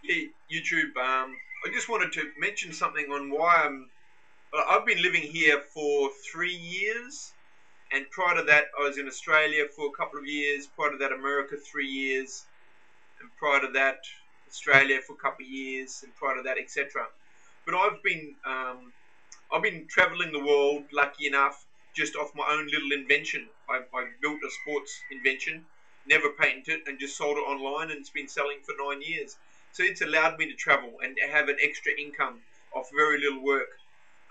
Yeah, YouTube. I just wanted to mention something on why I've been living here for 3 years, and prior to that, I was in Australia for a couple of years. Prior to that, America 3 years, and prior to that, Australia for a couple of years, and prior to that, etc. But I've been traveling the world, lucky enough, just off my own little invention. I built a sports invention, never patented it, and just sold it online, and it's been selling for 9 years. So it's allowed me to travel and have an extra income off very little work.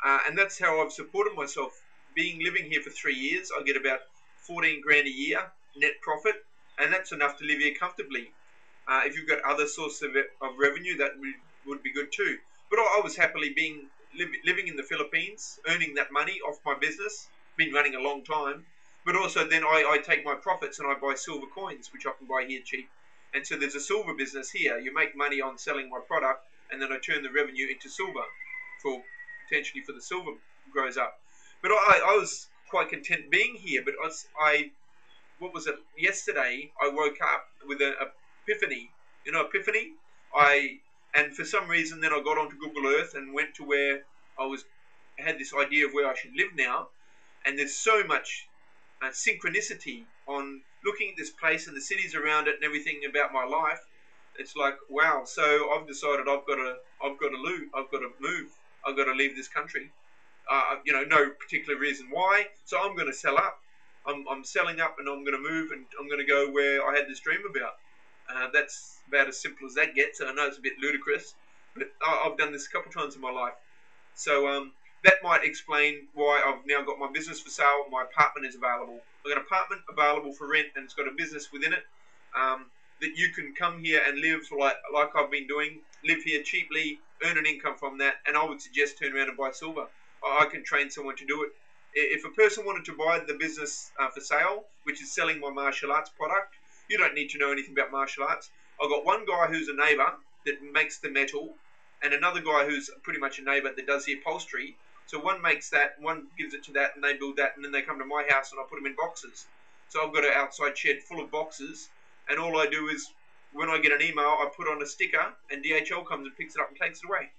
And that's how I've supported myself. Being living here for 3 years, I get about 14 grand a year net profit, and that's enough to live here comfortably. If you've got other sources of revenue, that would be good too. But I was happily living in the Philippines, earning that money off my business. Been running a long time, but also then I take my profits and I buy silver coins, which I can buy here cheap. And so there's a silver business here. You make money on selling my product, and then I turn the revenue into silver for potentially for the silver grows up. But I was quite content being here. But I what was it? Yesterday I woke up with an epiphany. You know, epiphany. I and for some reason then I got onto Google Earth and went to where I was had this idea of where I should live now. And there's so much synchronicity on looking at this place and the cities around it and everything about my life. It's like wow. So I've decided I've got to move. I've got to leave this country. No particular reason why. So I'm going to sell up. I'm selling up, and I'm going to move, and I'm going to go where I had this dream about. That's about as simple as that gets. I know it's a bit ludicrous, but I've done this a couple of times in my life. So that might explain why I've now got my business for sale. My apartment is available. I've got an apartment available for rent, and it's got a business within it that you can come here and live like I've been doing. Live here cheaply, earn an income from that, and I would suggest turn around and buy silver. I can train someone to do it. If a person wanted to buy the business for sale, which is selling my martial arts product, you don't need to know anything about martial arts. I've got one guy who's a neighbour that makes the metal, and another guy who's pretty much a neighbour that does the upholstery. So one makes that, one gives it to that, and they build that, and then they come to my house and I put them in boxes. So I've got an outside shed full of boxes, and all I do is, when I get an email, I put on a sticker, and DHL comes and picks it up and takes it away.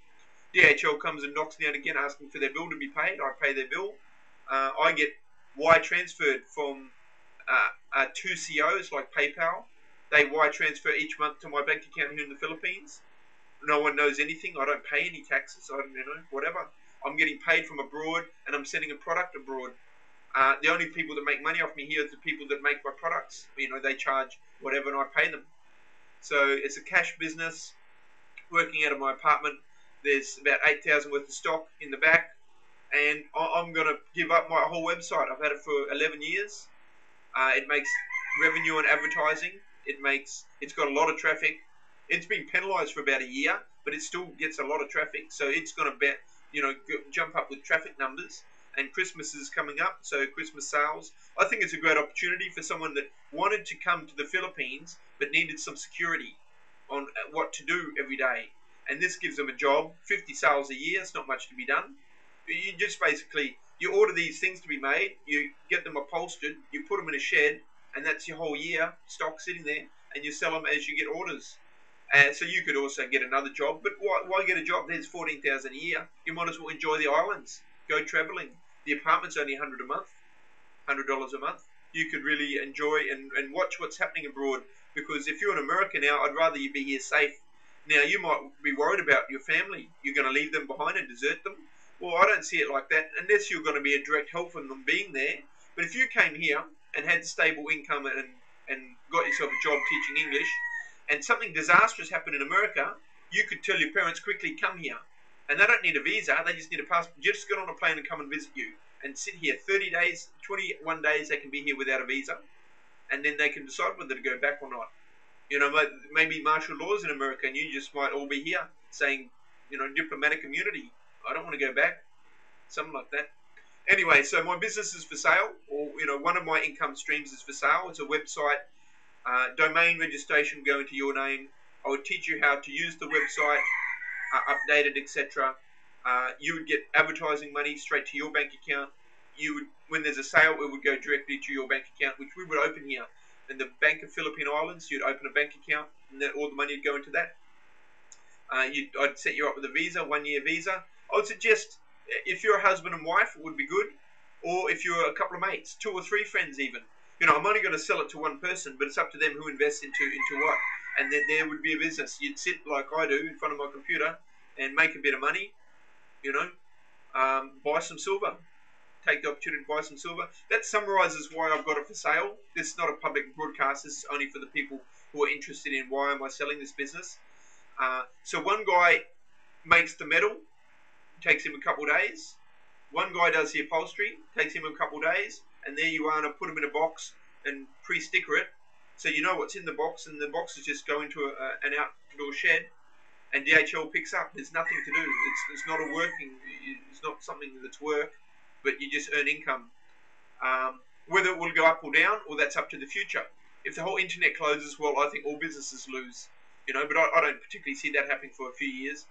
DHL comes and knocks me out again, asking for their bill to be paid. I pay their bill. I get wire transferred from two COs like PayPal. They wire transfer each month to my bank account here in the Philippines. No one knows anything. I don't pay any taxes. I don't, whatever. I'm getting paid from abroad, and I'm sending a product abroad. The only people that make money off me here are the people that make my products. They charge whatever, and I pay them. So it's a cash business. Working out of my apartment. There's about 8,000 worth of stock in the back, and I'm going to give up my whole website. I've had it for 11 years. It makes revenue on advertising. It's got a lot of traffic. It's been penalised for about a year, but it still gets a lot of traffic. So it's going to jump up with traffic numbers. And Christmas is coming up, so Christmas sales. I think it's a great opportunity for someone that wanted to come to the Philippines but needed some security on what to do every day. And this gives them a job. 50 sales a year. It's not much to be done. You just basically, you order these things to be made, you get them upholstered, you put them in a shed, and that's your whole year stock sitting there, and you sell them as you get orders. So you could also get another job, but why get a job? There's 14,000 a year. You might as well enjoy the islands, go travelling. The apartment's only $100 a month, $100 a month. You could really enjoy and watch what's happening abroad, because if you're in America now, I'd rather you be here safe. Now, you might be worried about your family. You're going to leave them behind and desert them. Well, I don't see it like that, unless you're going to be a direct help from them being there. But if you came here and had stable income and got yourself a job teaching English, and something disastrous happened in America, you could tell your parents quickly, come here. And they don't need a visa, they just need a passport. Just get on a plane and come and visit you. And sit here 30 days, 21 days they can be here without a visa. And then they can decide whether to go back or not. Maybe martial laws in America, and you just might all be here saying, diplomatic immunity. I don't want to go back. Something like that. Anyway, so my business is for sale, or one of my income streams is for sale. It's a website, domain registration go into your name. I would teach you how to use the website, update it, etc. You would get advertising money straight to your bank account. When there's a sale, it would go directly to your bank account, which we would open here. In the Bank of Philippine Islands, you'd open a bank account, and then all the money would go into that. I'd set you up with a visa, 1 year visa. I would suggest if you're a husband and wife, it would be good, or if you're a couple of mates, 2 or 3 friends even. I'm only going to sell it to one person, but it's up to them who invests into what. And then there would be a business. You'd sit like I do in front of my computer and make a bit of money. Buy some silver. Take the opportunity to buy some silver. That summarizes why I've got it for sale. This is not a public broadcast. This is only for the people who are interested in why am I selling this business. So one guy makes the metal, takes him a couple of days. One guy does the upholstery, takes him a couple of days, and there you are, and I put them in a box and pre-sticker it, so you know what's in the box, and the boxes just go into an outdoor shed, and DHL picks up. There's nothing to do. It's not it's not something that's work, but you just earn income. Whether it will go up or down, or that's up to the future. If the whole internet closes, well, I think all businesses lose. But I don't particularly see that happening for a few years.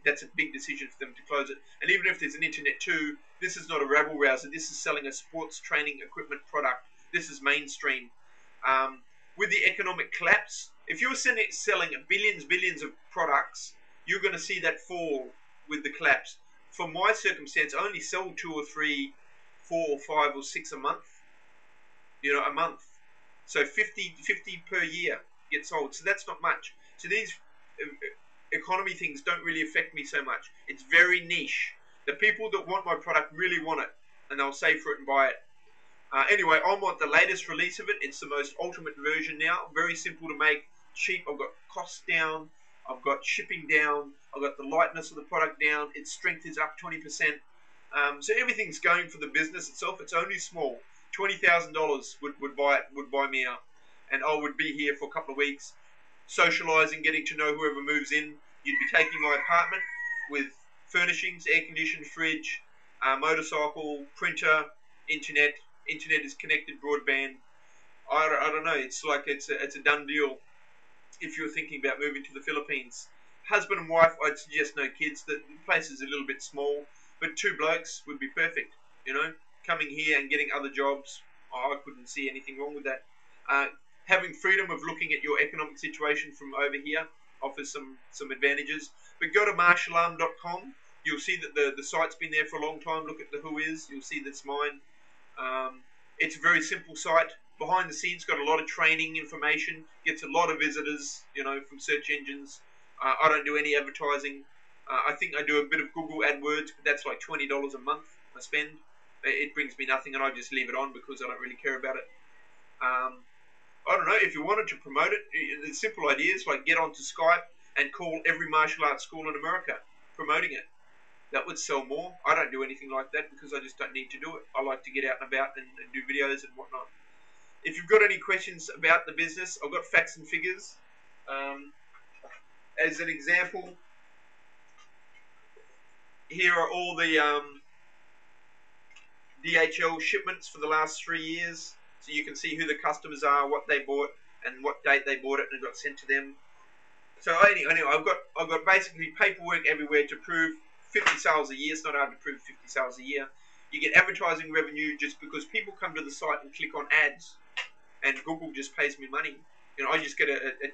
That's a big decision for them to close it. And even if there's an internet too, this is not a rabble rouser. This is selling a sports training equipment product. This is mainstream. With the economic collapse, if you're selling billions of products, you're going to see that fall with the collapse. For my circumstance, I only sell 2 or 3, 4 or 5 or 6 a month. A month. So 50 per year get sold. So that's not much. So these economy things don't really affect me so much. It's very niche. The people that want my product really want it, and they'll save for it and buy it. Anyway, I'm on the latest release of it. It's the most ultimate version now. Very simple to make, cheap. I've got costs down. I've got shipping down. I've got the lightness of the product down. Its strength is up 20%. So everything's going for the business itself. It's only small. $20,000 would buy me out, and I would be here for a couple of weeks, socializing, getting to know whoever moves in. You'd be taking my apartment with furnishings, air conditioned fridge, motorcycle, printer, internet. Internet is connected broadband. I don't know. It's like it's a done deal. If you're thinking about moving to the Philippines, husband and wife, I'd suggest no kids. The place is a little bit small, but 2 blokes would be perfect. Coming here and getting other jobs, I couldn't see anything wrong with that. Having freedom of looking at your economic situation from over here offers some advantages. But go to marshallarm.com. You'll see that the site's been there for a long time. Look at the who is. You'll see that's mine. It's a very simple site. Behind the scenes, got a lot of training information. Gets a lot of visitors, from search engines. I don't do any advertising. I think I do a bit of Google AdWords, but that's like $20 a month I spend. It brings me nothing, and I just leave it on because I don't really care about it. I don't know, if you wanted to promote it, the simple ideas like get onto Skype and call every martial arts school in America promoting it. That would sell more. I don't do anything like that because I just don't need to do it. I like to get out and about and do videos and whatnot. If you've got any questions about the business, I've got facts and figures. As an example, here are all the DHL shipments for the last 3 years. So you can see who the customers are, what they bought, and what date they bought it, and it got sent to them. So anyway, I've got basically paperwork everywhere to prove 50 sales a year. It's not hard to prove 50 sales a year. You get advertising revenue just because people come to the site and click on ads, and Google just pays me money. I just get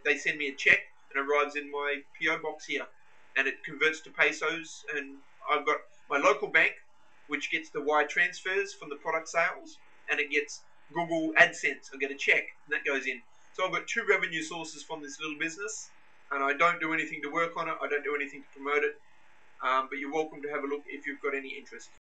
they send me a check and it arrives in my PO box here, and it converts to pesos. And I've got my local bank, which gets the wire transfers from the product sales, and it gets Google AdSense. I get a check, and that goes in. So I've got 2 revenue sources from this little business, and I don't do anything to work on it. I don't do anything to promote it. But you're welcome to have a look if you've got any interest.